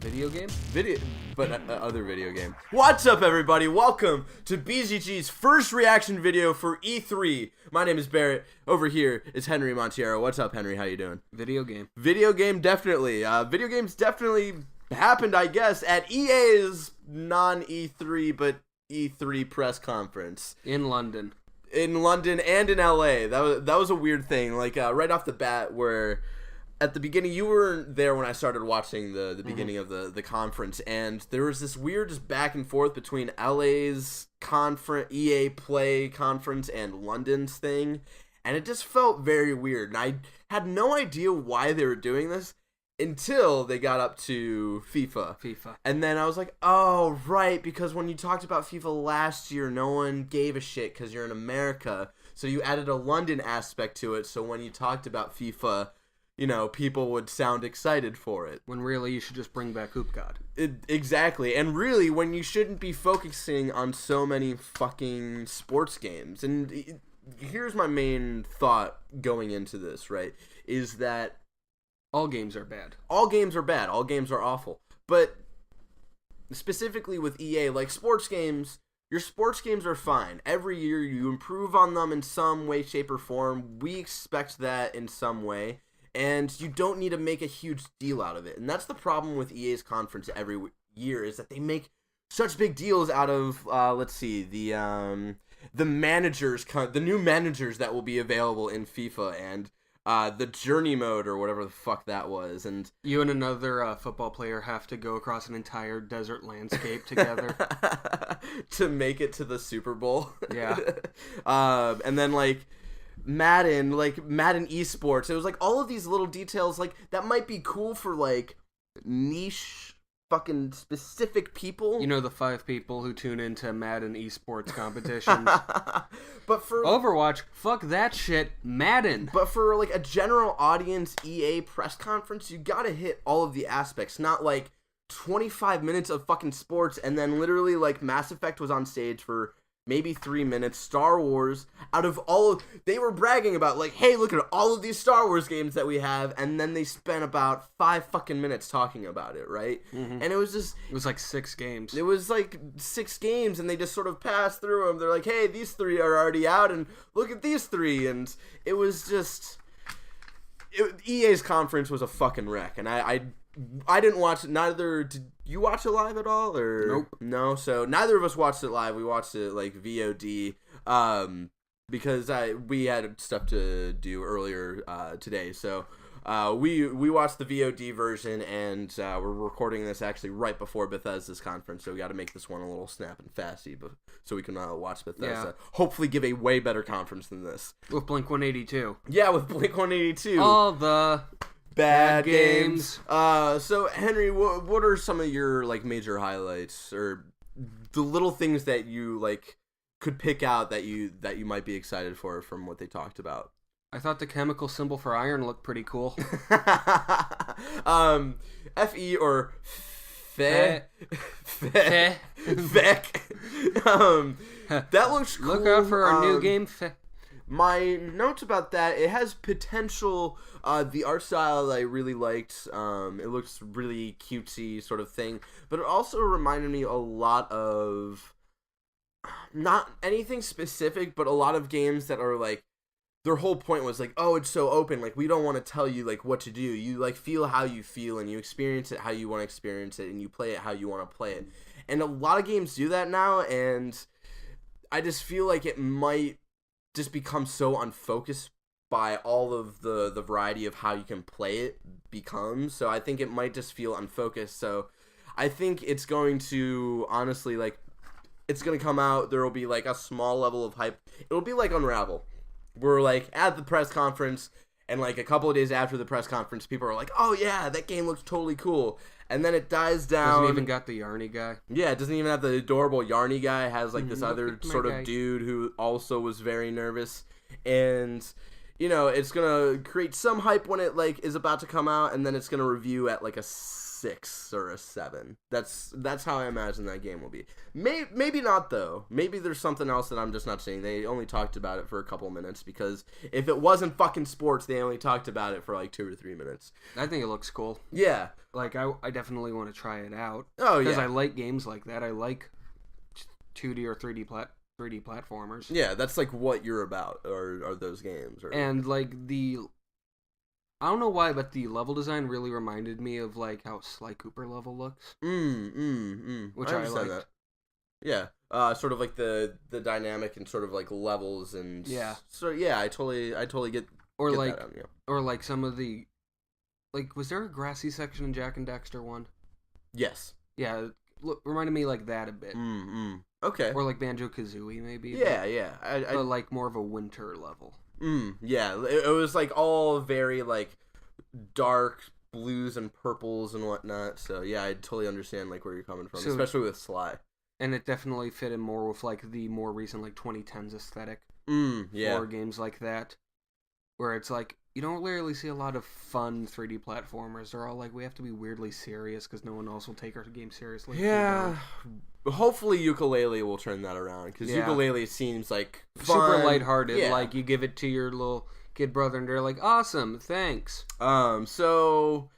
Video game? Other video game. What's up, everybody? Welcome to BzG's first reaction video for E3. My name is Barrett. Over here is Henry Montiero. What's up, Henry? How you doing? Video game. Video game, definitely. Video games definitely happened, I guess, at EA's non-E3, but E3 press conference. In London. In London and in LA. That was a weird thing. Like, right off the bat, where at the beginning, you weren't there when I started watching the beginning of the conference, and there was this weird just back and forth between LA's EA Play conference and London's thing, and it just felt very weird. And I had no idea why they were doing this until they got up to FIFA. And then I was like, oh, right, because when you talked about FIFA last year, no one gave a shit because you're in America, so you added a London aspect to it, so when you talked about FIFA, you know, people would sound excited for it. When really you should just bring back Hoop God. Exactly. And really, when you shouldn't be focusing on so many fucking sports games. And here's my main thought going into this, right? Is that all games are bad. All games are bad. All games are awful. But specifically with EA, like sports games, your sports games are fine. Every year you improve on them in some way, shape, or form. We expect that in some way. And you don't need to make a huge deal out of it. And that's the problem with EA's conference every year, is that they make such big deals out of, the managers, the new managers that will be available in FIFA, and the journey mode, or whatever the fuck that was. And you and another football player have to go across an entire desert landscape together to make it to the Super Bowl. Yeah. And then, Madden esports. It was like all of these little details that might be cool for niche fucking specific people. You know, the 5 people who tune into Madden esports competitions. But for Overwatch, fuck that shit, Madden. But for a general audience EA press conference, you gotta hit all of the aspects, not 25 minutes of fucking sports and then literally Mass Effect was on stage for maybe 3 minutes. Star Wars, they were bragging about, hey, look at all of these Star Wars games that we have, and then they spent about 5 fucking minutes talking about it, right? Mm-hmm. And it was just... It was 6 games. It was 6 games, and they just sort of passed through them. They're like, hey, these 3 are already out, and look at these 3, and it was just... EA's conference was a fucking wreck, and I didn't watch it. Neither did you watch it live at all, or nope? No, so neither of us watched it live. We watched it VOD, because we had stuff to do earlier today. So we watched the VOD version, and we're recording this actually right before Bethesda's conference. So we got to make this one a little snap and fasty, so we can watch Bethesda. Yeah. Hopefully, give a way better conference than this With Blink-182. Yeah, with Blink-182. All the bad games. So Henry, what are some of your major highlights, or the little things that you could pick out that you might be excited for from what they talked about? I thought the chemical symbol for iron looked pretty cool. Fe or Fe. Fe. Vec. That looks cool. Look out for our new game, Fe. My notes about that, it has potential. The art style I really liked. It looks really cutesy sort of thing. But it also reminded me a lot of, not anything specific, but a lot of games that are their whole point was oh, it's so open. We don't want to tell you what to do. You feel how you feel, and you experience it how you want to experience it, and you play it how you want to play it. And a lot of games do that now, and I just feel it might just become so unfocused by all of the variety of how you can play it becomes. So I think it might just feel unfocused. So I think it's going to, honestly, it's going to come out, there will be a small level of hype. It'll be like Unravel. We're at the press conference, and a couple of days after the press conference, people are oh yeah, that game looks totally cool. And then it dies down. Doesn't even got the Yarny guy. Yeah, it doesn't even have the adorable Yarny guy. It has this other sort of dude who also was very nervous. And it's gonna create some hype when it like is about to come out, and then it's gonna review at like a 6 or a 7. That's how I imagine that game will be. Maybe not though. Maybe there's something else that I'm just not seeing. They only talked about it for a couple minutes because if it wasn't fucking sports, they only talked about it for like 2 or 3 minutes. I think it looks cool. Yeah. Like I definitely want to try it out. Oh yeah. Because I like games like that. I like 2D or 3D platformers. Yeah, that's like what you're about, or those games. And like I don't know why, but the level design really reminded me of like how Sly Cooper level looks. Which I liked. That. Yeah, sort of like the dynamic and sort of like levels and So yeah, I totally get. Or get like that on, or like some of the like was there a grassy section in Jak and Daxter 1? Yes. Yeah, reminded me like that a bit. Okay. Or like Banjo-Kazooie maybe. Yeah. But like more of a winter level. Yeah, it was like all very like dark blues and purples and whatnot. So yeah, I totally understand like where you're coming from, especially with Sly. And it definitely fit in more with like the more recent like 2010s aesthetic. Yeah. For games like that, where it's like you don't rarely see a lot of fun 3D platformers. They're all like we have to be weirdly serious because no one else will take our game seriously. Yeah. Hopefully Yooka-Laylee will turn that around because Yooka-Laylee seems like fun. Super lighthearted. Yeah. Like you give it to your little kid brother and they're like, awesome, thanks. So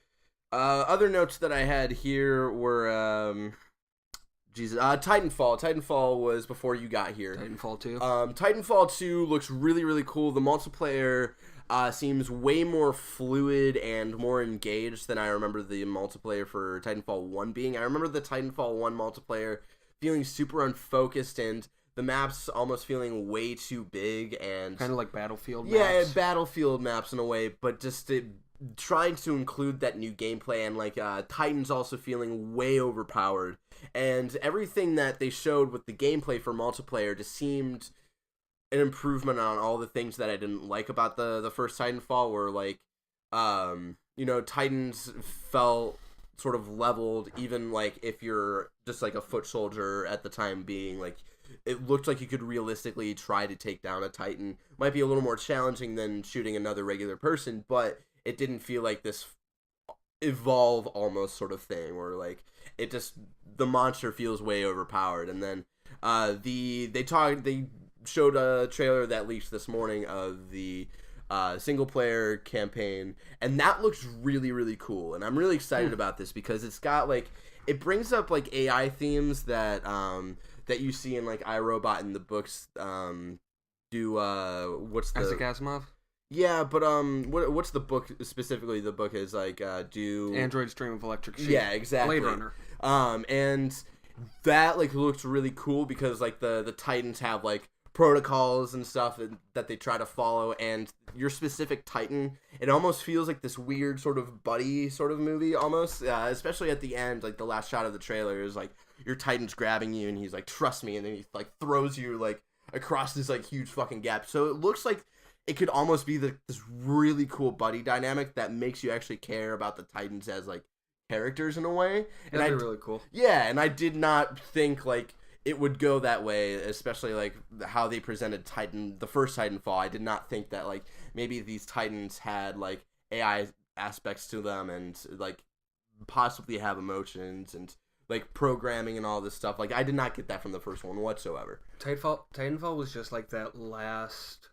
other notes that I had here were Titanfall. Titanfall was before you got here. Titanfall 2. Titanfall 2 looks really, really cool. The multiplayer seems way more fluid and more engaged than I remember the multiplayer for Titanfall 1 being. I remember the Titanfall 1 multiplayer feeling super unfocused and the maps almost feeling way too big and kind of like Battlefield maps. Yeah, Battlefield maps in a way, but just trying to include that new gameplay and like Titan's also feeling way overpowered. And everything that they showed with the gameplay for multiplayer just seemed an improvement on all the things that I didn't like about the first Titanfall, where like Titans felt sort of leveled, even like if you're just like a foot soldier at the time being, like it looked like you could realistically try to take down a Titan. Might be a little more challenging than shooting another regular person, but it didn't feel like this evolve almost sort of thing where like it just the monster feels way overpowered. And then they showed a trailer that leaked this morning of the single player campaign, and that looks really, really cool. And I'm really excited about this because it's got like it brings up like AI themes that that you see in like iRobot in the books. What's the Isaac Asimov? Yeah, but what's the book specifically? The book is like Android's Dream of Electric Sheep. Yeah, exactly. Blade Runner. And that like looks really cool because like the Titans have like protocols and stuff that they try to follow, and your specific Titan, it almost feels like this weird sort of buddy sort of movie almost, especially at the end. Like the last shot of the trailer is like your Titan's grabbing you and he's like, trust me, and then he like throws you like across this like huge fucking gap. So it looks like it could almost be this really cool buddy dynamic that makes you actually care about the Titans as like characters in a way. And that'd be really cool. Yeah, and I did not think like it would go that way, especially like how they presented the first Titanfall. I did not think that like maybe these Titans had like AI aspects to them and like possibly have emotions and like programming and all this stuff. Like I did not get that from the first one whatsoever. Titanfall was just like the last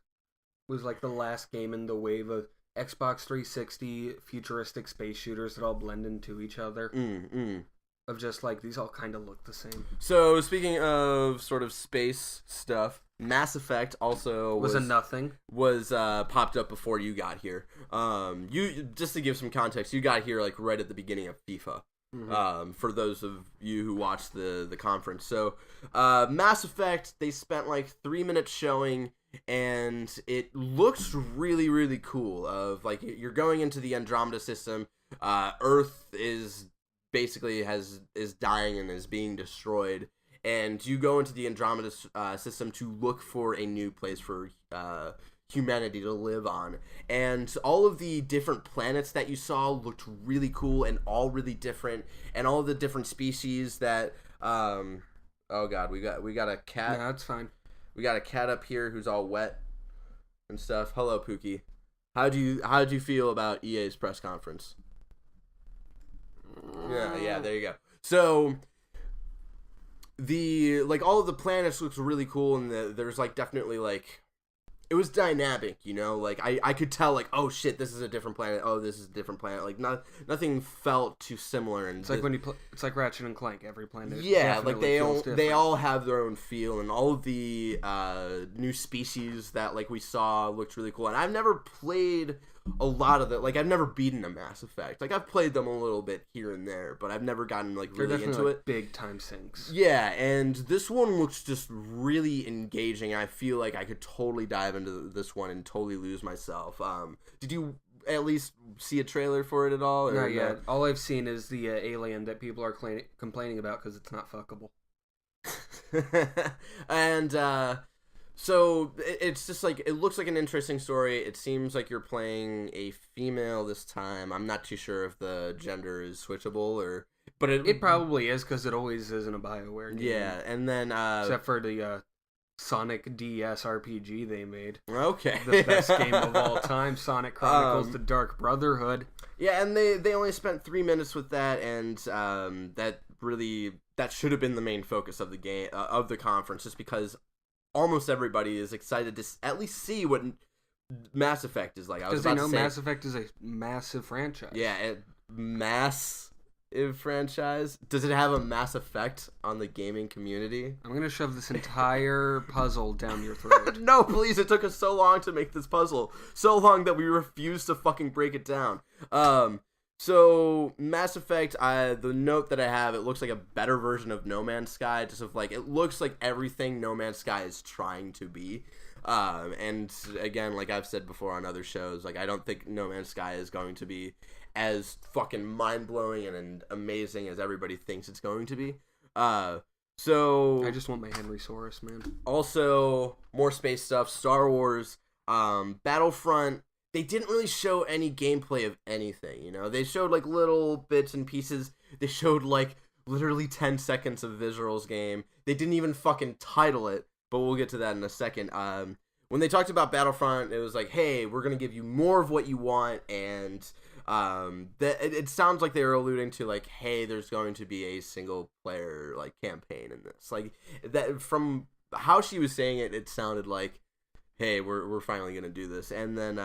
game in the wave of Xbox 360 futuristic space shooters that all blend into each other. Of just like these all kind of look the same. So speaking of sort of space stuff, Mass Effect also was a nothing. Was popped up before you got here. You just to give some context, you got here like right at the beginning of FIFA. For those of you who watched the conference. So Mass Effect, they spent like 3 minutes showing, and it looks really, really cool. Of like you're going into the Andromeda system. Earth is basically is dying and is being destroyed, and you go into the Andromeda system to look for a new place for humanity to live on. And all of the different planets that you saw looked really cool and all really different, and all of the different species that oh god, we got a cat. Yeah, that's fine. We got a cat up here who's all wet and stuff. Hello, Pookie. How do you feel about EA's press conference? Yeah, there you go. So the all of the planets looks really cool, and there's definitely it was dynamic, like I could tell oh shit, this is a different planet. Oh, this is a different planet. Nothing felt too similar. And it's like when it's like Ratchet and Clank. Every planet, they all have their own feel, and all of the new species that we saw looked really cool. And I've never played a lot of it. I've never beaten a Mass Effect. I've played them a little bit here and there, but I've never gotten really into it. Big time sinks. Yeah, and this one looks just really engaging. I feel like I could totally dive into this one and totally lose myself. Did you at least see a trailer for it at all? Not yet. All I've seen is the alien that people are complaining about because it's not fuckable. And so it's just it looks like an interesting story. It seems like you're playing a female this time. I'm not too sure if the gender is switchable but it probably is because it always is in a BioWare game. Yeah, and then except for the Sonic DS RPG they made. Okay, the best game of all time, Sonic Chronicles: The Dark Brotherhood. Yeah, and they only spent 3 minutes with that, and that should have been the main focus of the game of the conference, just because almost everybody is excited to at least see what Mass Effect is like. Because they know Mass Effect is a massive franchise. Yeah, massive franchise. Does it have a Mass Effect on the gaming community? I'm gonna shove this entire puzzle down your throat. No, please. It took us so long to make this puzzle. So long that we refused to fucking break it down. So, Mass Effect, the note that I have, it looks like a better version of No Man's Sky. Just it looks like everything No Man's Sky is trying to be. And again, like I've said before on other shows, I don't think No Man's Sky is going to be as fucking mind-blowing and amazing as everybody thinks it's going to be. So I just want my Henry Saurus, man. Also, more space stuff, Star Wars, Battlefront. They didn't really show any gameplay of anything, They showed, little bits and pieces. They showed, literally 10 seconds of visuals game. They didn't even fucking title it, but we'll get to that in a second. When they talked about Battlefront, it was hey, we're going to give you more of what you want, and it sounds like they were alluding to, hey, there's going to be a single-player, campaign in this. That from how she was saying it, it sounded like, hey, we're finally gonna do this. And then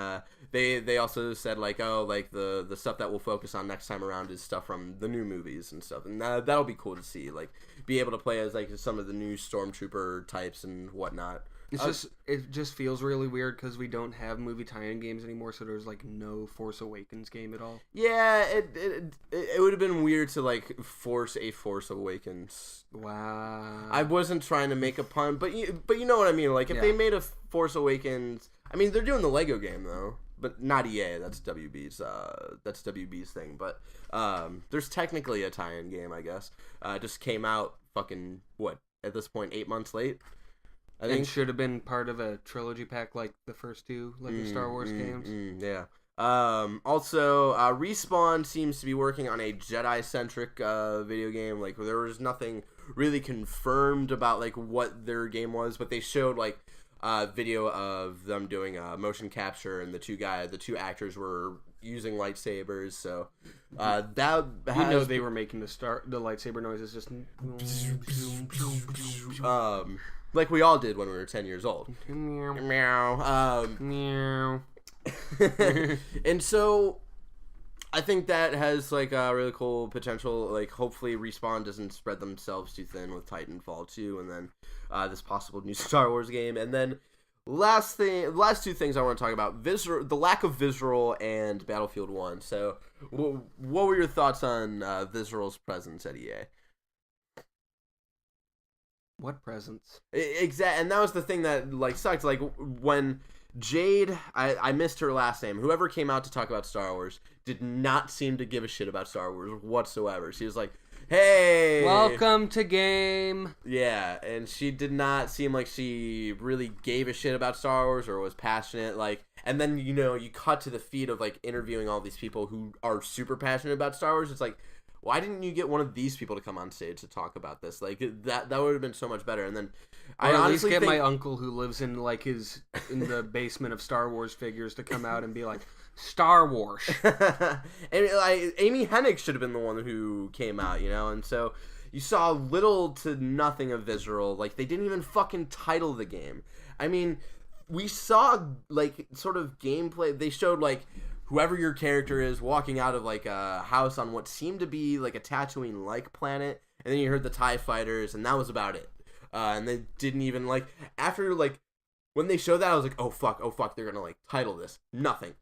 they also said the stuff that we'll focus on next time around is stuff from the new movies and stuff, and that'll be cool to see, be able to play as some of the new stormtrooper types and whatnot. It just feels really weird because we don't have movie tie-in games anymore, so there's no Force Awakens game at all. Yeah, it would have been weird to force a Force Awakens. Wow. I wasn't trying to make a pun, but you know what I mean. If they made a Force Awakens, I mean they're doing the Lego game though, but not EA. That's WB's thing. But there's technically a tie-in game, I guess. Just came out fucking at this point 8 months late. I think it should have been part of a trilogy pack like the first two Lego Star Wars games. Yeah. Also, Respawn seems to be working on a Jedi-centric video game. There was nothing really confirmed about what their game was, but they showed video of them doing motion capture, and the two actors were using lightsabers. So that has, they were making the lightsaber noises just we all did when we were 10 years old. Meow. Meow. And so I think that has a really cool potential. Hopefully Respawn doesn't spread themselves too thin with Titanfall 2, and then this possible new Star Wars game. And then last two things I want to talk about: the lack of Visceral and Battlefield 1. So what were your thoughts on Visceral's presence at EA? What presence? Exactly, and that was the thing that sucked. When Jade, I missed her last name. Whoever came out to talk about Star Wars did not seem to give a shit about Star Wars whatsoever. She was like, "Hey, welcome to game." Yeah, and she did not seem like she really gave a shit about Star Wars or was passionate. And then you cut to the feed of interviewing all these people who are super passionate about Star Wars. It's why didn't you get one of these people to come on stage to talk about this? Like that would have been so much better. And then I honestly get my uncle who lives in like in the basement of Star Wars figures to come out and be like, Star Wars. And like Amy Hennig should have been the one who came out, you know. And so you saw little to nothing of Visceral. Like they didn't even fucking title the game. I mean, we saw like sort of gameplay. They showed like whoever your character is walking out of like a house on what seemed to be like a Tatooine-like planet, and then you heard the TIE fighters, and that was about it. And they didn't even like after like when they showed that, I was like, oh fuck, they're gonna like title this. Nothing.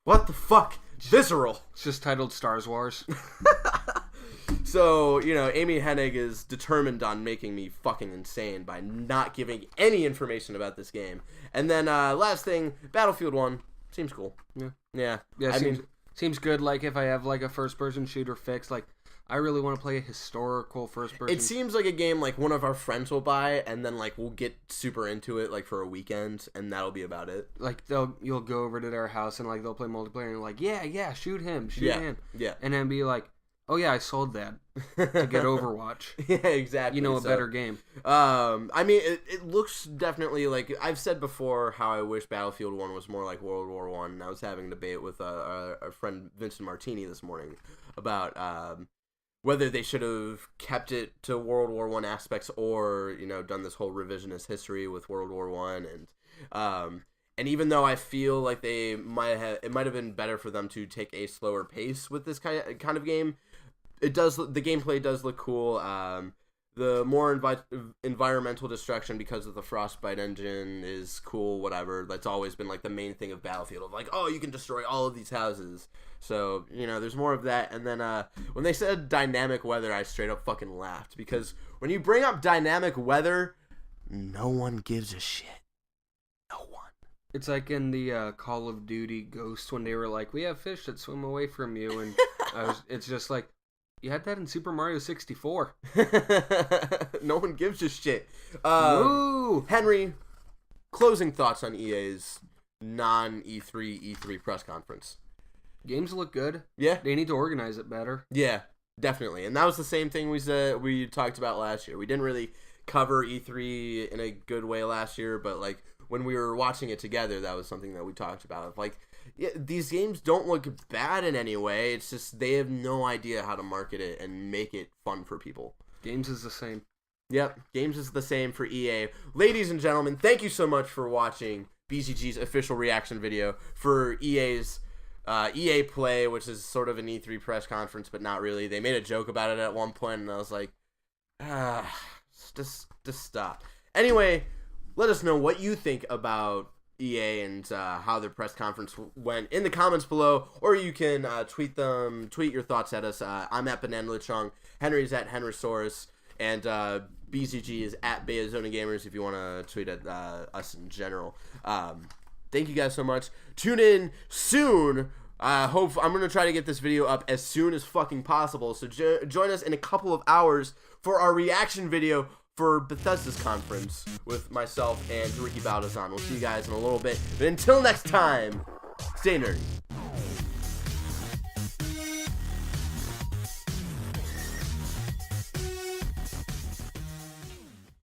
What the fuck? Visceral. It's just titled Star Wars. So, you know, Amy Hennig is determined on making me fucking insane by not giving any information about this game. And then, last thing, Battlefield 1. Seems cool. Yeah. Seems good. Like, if I have, like, a first-person shooter fix, like, I really want to play a historical first-person. It seems like a game, like, one of our friends will buy, and then, like, we'll get super into it, like, for a weekend, and that'll be about it. Like, you'll go over to their house, and, like, they'll play multiplayer, and you're like, yeah, shoot him. Yeah. And then be like, oh yeah, I sold that to get Overwatch. Yeah, exactly. You know, a better game. I mean, it looks definitely like I've said before how I wish Battlefield 1 was more like World War 1. And I was having a debate with our friend Vincent Martini this morning about whether they should have kept it to World War 1 aspects or, you know, done this whole revisionist history with World War 1 and even though I feel like it might have been better for them to take a slower pace with this kind of game. The gameplay does look cool. The more environmental destruction because of the Frostbite engine is cool, whatever. That's always been like the main thing of Battlefield, of like, oh, you can destroy all of these houses. So, you know, there's more of that. And then when they said dynamic weather, I straight up fucking laughed, because when you bring up dynamic weather, no one gives a shit. No one. It's like in the Call of Duty Ghosts when they were like, we have fish that swim away from you, and it's just like, you had that in Super Mario 64. No one gives a shit. Woo! Henry, closing thoughts on EA's non-E3 E3 press conference. Games look good. Yeah. They need to organize it better. Yeah, definitely. And that was the same thing we talked about last year. We didn't really cover E3 in a good way last year, but like when we were watching it together, that was something that we talked about. Like, yeah, these games don't look bad in any way. It's just they have no idea how to market it and make it fun for people. Games is the same. Yep, games is the same for EA. Ladies and gentlemen, thank you so much for watching BzG's official reaction video for EA's EA Play, which is sort of an E3 press conference, but not really. They made a joke about it at one point, and I was like, just stop. Anyway, let us know what you think about EA and how their press conference went in the comments below, or you can tweet your thoughts at us. I'm at Banana Chong, Henry's at Henrysaurus, and BzG is at Bayazona Gamers if you want to tweet at us in general. Thank you guys so much. Tune in soon. I'm going to try to get this video up as soon as fucking possible, so join us in a couple of hours for our reaction video for Bethesda's conference with myself and Ricky Baldazan. We'll see you guys in a little bit. But until next time, stay nerdy.